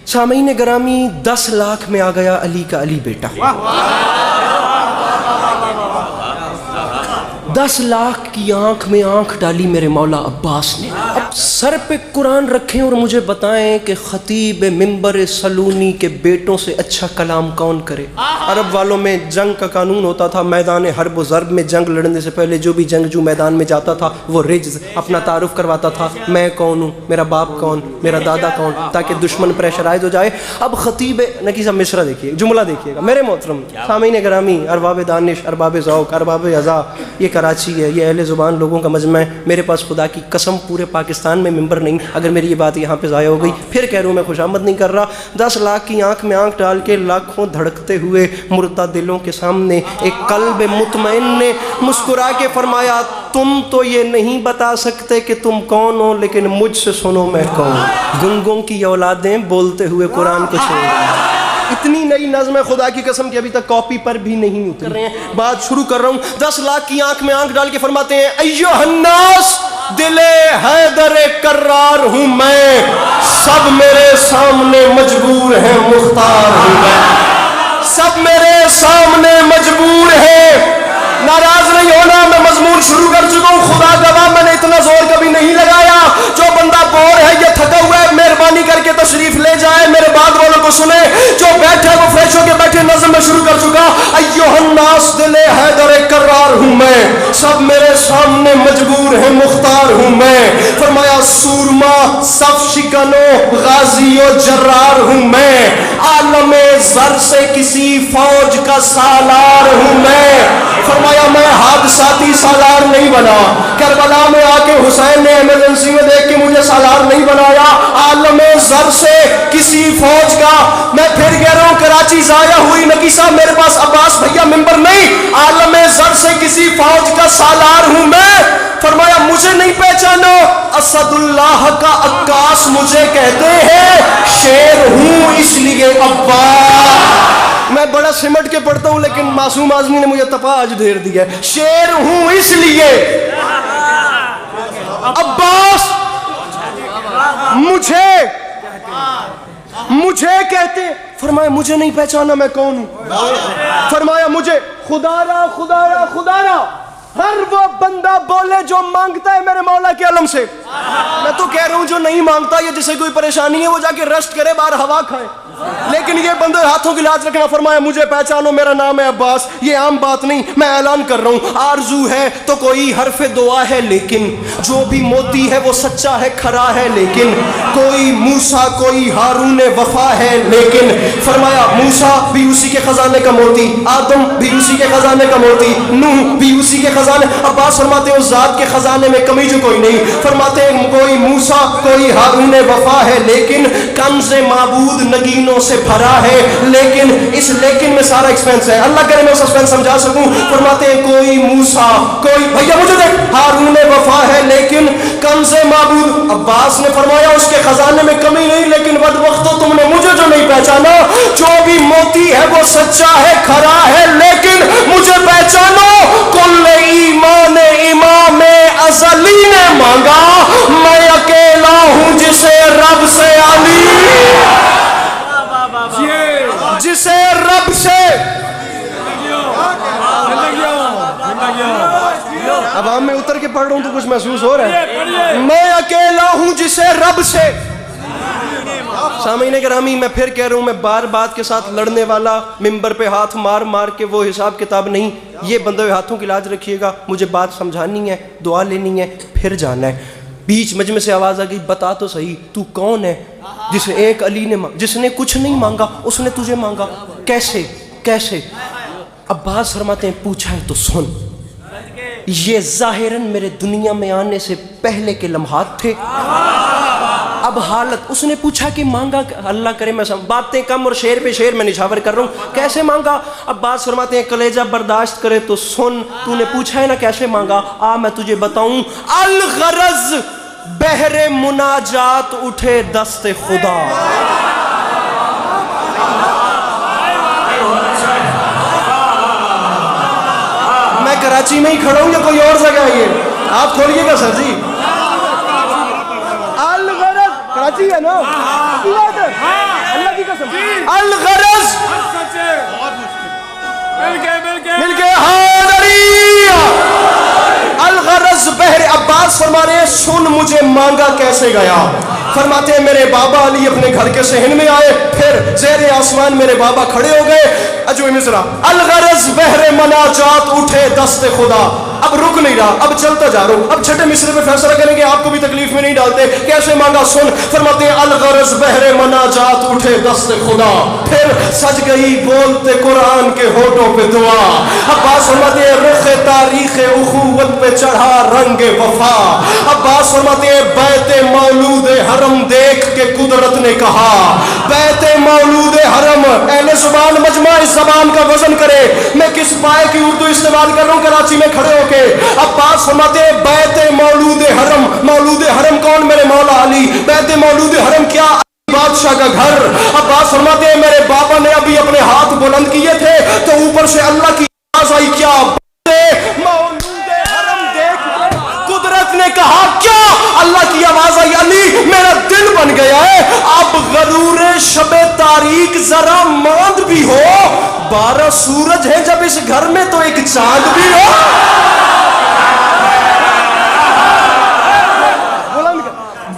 सामीन गरामी 10 लाख में आ गया अली का अली बेटा। 10 लाख की आंख में आंख डाली मेरे मौला अब्बास ने। अब सर पे कुरान रखें और मुझे बताएं कि खतीब मिंबर सलूनी के बेटों से अच्छा कलाम कौन करे। अरब वालों में जंग का कानून होता था, मैदान हर्ब व ज़र्ब में जंग लड़ने से पहले जो भी जंगजू मैदान में जाता था वो रिज्ज़ अपना तारुफ करवाता था, मैं कौन हूँ, मेरा बाप कौन, मेरा दादा कौन, ताकि दुश्मन प्रेशराइज हो जाए। अब खतीब नकी साहब मिसरा देखिए, जुमला देखिएगा मेरे मोहतरम सामीन ग्रामी, अरबाब दानिश, अरबाब ज़ौक़, अरबाब अज़ा, ये कराची है, ये अहले ज़ुबान लोगों का मजमा है। मेरे पास खुदा की कसम पूरे पाकिस्तान में मिंबर नहीं। अगर मेरी ये बात यहाँ पे ज़ाया हो गई फिर कह रहा हूँ मैं खुशामद नहीं कर रहा। 10 लाख की आंख में आंख डाल के लाखों धड़कते हुए मुर्दा दिलों के सामने एक कल्ब मुतमईन ने मुस्कुरा के फरमाया, तुम तो ये नहीं बता सकते कि तुम कौन हो, लेकिन मुझसे सुनो मैं कौन। गुंगों की औलादें बोलते हुए कुरान को छोड़। इतनी नई नज़्म है खुदा की कसम कि अभी तक कॉपी पर भी नहीं उतर रहे हैं। बात शुरू कर रहा हूँ। 10 लाख की आंख में आंख डाल के फरमाते हैं, अय्युहन्नास दिले हैदर कर्रार हूँ मैं, सब मेरे सामने मजबूर हैं मुख्तार हूँ मैं, सब मेरे सामने मजबूर है। नाराज नहीं होना, मैं मजमूर शुरू कर चुका हूँ। खुदा गवाह मैंने इतना जोर कभी नहीं लगाया। जो बंदा बोर है, ये थका हुआ है, मेहरबानी करके तशरीफ ले जाए, मेरे बाद वालों को सुने। जो बैठे वो फ्रेश होके बैठे। नज़्म में शुरू कर चुका, अय्युहन्नास दिले हैदर कर्रार हूँ मैं, सब मेरे सामने मजबूर है मुख्तार हूँ मैं। फरमाया सूरमा सफ शिकनो गाजियो जर्रार हूँ मैं, आलमे ज़र से किसी फौज का सालार हूँ मैं। फरमाया मैं हादसाती सालार नहीं बना, करबला में आके हुसैन ने इमरजेंसी में देख के मुझे सालार नहीं बनाया। आलमे ज़र से किसी फौज का, मैं फिर कह रहा हूँ कराची ज़ाया हुई नकी साहब, मेरे पास अब्बास भैया मिंबर नहीं। आलमे ज़र से किसी फौज का सालार हूँ मैं। फरमाया मुझे नहीं पहचानो, असदुल्लाह का अक्कास मुझे कहते हैं, शेर हूँ इसलिए अब्बास। मैं बड़ा सिमट के पढ़ता हूँ लेकिन मासूम आदमी ने मुझे तपा आज ढेर दिया। शेर हूँ इसलिए अब्बास मुझे कहते। फरमाया मुझे नहीं पहचाना मैं कौन हूँ। फरमाया मुझे खुदारा खुदारा खुदारा हर वो बंदा बोले जो मांगता है मेरे मौला के अलम से। मैं तो कह रहा हूँ जो नहीं मांगता या जिसे कोई परेशानी है वो जाके रेस्ट करे, बाहर हवा खाए, लेकिन ये बंदे हाथों की लाज रखना। फरमाया मुझे पहचानो, मेरा नाम है अब्बास। ये आम बात नहीं, मैं ऐलान कर रहा हूँ। आरजू है तो कोई हरफे दुआ है, लेकिन जो भी मोती है वो सच्चा है, खरा है, लेकिन कोई मूसा कोई हारून वफा है, लेकिन। फरमाया मूसा भी उसी के खजाने का मोती, आदम भी उसी के खजाने का मोती, नूह भी उसी के खजाने। अब्बास फरमाते हैं उस जात के खजाने में कमी जो कोई नहीं। फरमाते हैं कोई मूसा कोई हारून वफा है, लेकिन कंज़े माबूद नगीनों से भरा है, लेकिन। इस लेकिन में सारा एक्सपेंस है, अल्लाह करे मैं सस्पेंस समझा सकूं। फरमाते हैं कोई मूसा कोई, भैया मुझे देख, हारून वफा है, लेकिन कंज़े माबूद। अब्बास ने फरमाया उसके खजाने में कमी नहीं, लेकिन बदबख्तो तुमने मुझे जो नहीं पहचाना। जो भी मोती है वो सच्चा है, खरा है, लेकिन मुझे पहचानो। कुल ईमान इमाम अज़ली ने मांगा, मैं अकेला हूं जिसे रब से अली, जिसे रब से। अब हम में उतर के पढ़ रहा हूं तो कुछ महसूस हो रहा है। मैं अकेला हूं जिसे रब से। सामीन गिरामी मैं फिर कह रहा हूं, मैं बार बात के साथ लड़ने वाला, मिंबर पे हाथ मार मार के वो हिसाब किताब नहीं। ये बंदे हुए हाथों की लाज रखिएगा। मुझे बात समझानी है, दुआ लेनी है, फिर जाना है। बीच मजमे से आवाज आ गई, बता तो सही तू कौन है जिसे एक अली ने जिसने कुछ नहीं मांगा उसने तुझे मांगा। कैसे कैसे? अब्बास फरमाते हैं पूछा है तो सुन। ये जाहिरन मेरे दुनिया में आने से पहले के लम्हात थे। अब हालत, उसने पूछा कि मांगा, अल्लाह करे मैं बातें कम और शेर पे शेर में निछावर कर रहा हूँ। कैसे मांगा? अब्बास फरमाते हैं कलेजा बर्दाश्त करे तो सुन। तूने पूछा है ना कैसे मांगा, आ मैं तुझे बताऊं। अल गरज बहरे मुनाजात उठे दस्ते खुदा। मैं कराची में ही खड़ा हूं या कोई और जगह है? ये आप खोलिएगा सर जी। कराची है ना? الغرض بحر عباس فرما رہے ہیں سن مجھے مانگا کیسے گیا. فرماتے ہیں میرے بابا علی اپنے گھر کے صحن میں آئے, پھر زیر آسمان میرے بابا کھڑے ہو گئے. اجو مصرا الغرض بحر مناجات اٹھے دست خدا. اب رک نہیں رہا, اب چلتا جا رہا ہوں. اب چھٹے مصرے پہ فیصلہ کریں گے, آپ کو بھی تکلیف میں نہیں ڈالتے. کیسے مانگا سن. فرماتے ہیں الغرض بحر مناجات اٹھے دست خدا, پھر سج گئی بولتے قرآن کے ہونٹوں پہ دعا. عباس فرماتے ہیں رخ تاریخ اخوت پہ چڑھا رنگ وفا. عباس فرماتے ہیں بیت مولود حرم دیکھ کے قدرت نے کہا, بیت مولود حرم. اہل زبان مجمع اس زبان کا وزن کرے, میں کس پائے کی اردو استعمال کر رہا ہوں کراچی میں کھڑے ہو کے. عباس فرماتے ہیں بیت مولود حرم. مولود حرم کون؟ میرے مولا علی. بیت مولود حرم کیا؟ بادشاہ کا گھر. عباس فرماتے ہیں میرے بابا نے ابھی اپنے ہاتھ بلند کیے تھے تو اوپر سے اللہ کی آواز آئی, کیا مولود حرم دیکھ. قدرت نے کہا کیا؟ اللہ کی آواز آئی, علی میرا دل بن گیا ہے. اب غرور شب تاریک ذرا ماند بھی ہو, 12 سورج ہیں جب اس گھر میں تو ایک چاند بھی ہو.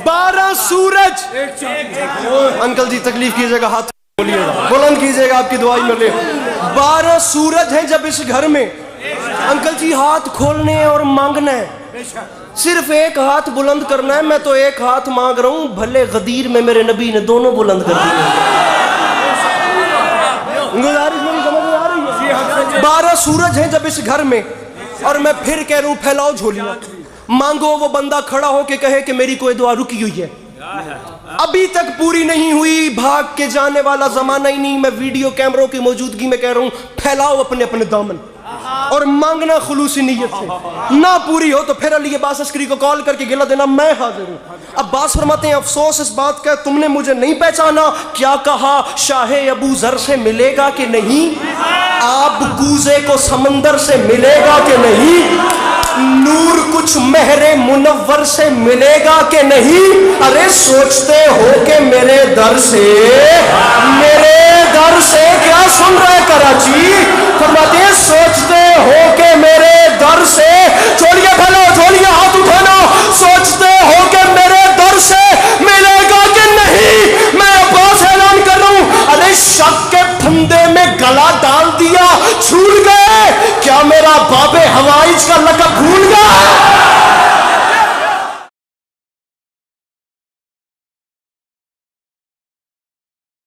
12 سورج. انکل جی تکلیف کیجئے گا, ہاتھ بولیے گا, بلند کیجئے گا, آپ کی دعائی میں لے. 12 سورج ہیں جب اس گھر میں. انکل جی ہاتھ کھولنے ہیں اور مانگنا ہے, صرف ایک ہاتھ بلند کرنا ہے. میں تو ایک ہاتھ مانگ رہا ہوں, بھلے غدیر میں میرے نبی نے دونوں بلند کر دیے. 12 سورج ہیں جب اس گھر میں, اور میں پھر کہہ رہا ہوں پھیلاؤ جھولیاں. مانگو وہ بندہ کھڑا ہو کے کہے کہ میری کوئی دعا رکی ہوئی ہے, ابھی تک پوری نہیں ہوئی, بھاگ کے جانے والا زمانہ ہی نہیں. میں ویڈیو کیمروں کی موجودگی میں کہہ رہا ہوں پھیلاؤ اپنے اپنے دامن اور مانگنا خلوصی نیت سے. نہ پوری ہو تو پھر علی عباس عسکری کو کال کر کے گلہ دینا میں حاضر ہوں. عباس فرماتے ہیں افسوس اس بات کا تم نے مجھے نہیں پہچانا. کیا کہا؟ شاہ ابو ذر سے ملے گا کہ نہیں, آب کوزے کو سمندر سے ملے گا کہ نہیں, نور کچھ مہر منور سے ملے گا کہ نہیں. ارے سوچتے ہو کہ میرے در سے, میرے در سے کیا سن رہے کراچی. فرماتے ہیں سوچتے ہو کہ میرے در سے, چھوڑیے پھیلو, چھوڑیے ہاتھ اٹھانا, سوچتے ہو کہ میرے در سے ملے گا کہ نہیں. میں عباس اعلان کر رہا ہوں, ارے شک کے پھندے میں گلا ڈال دیا, چھوٹ گئے. کیا میرا باب ہوائج کا لقب بھول گیا؟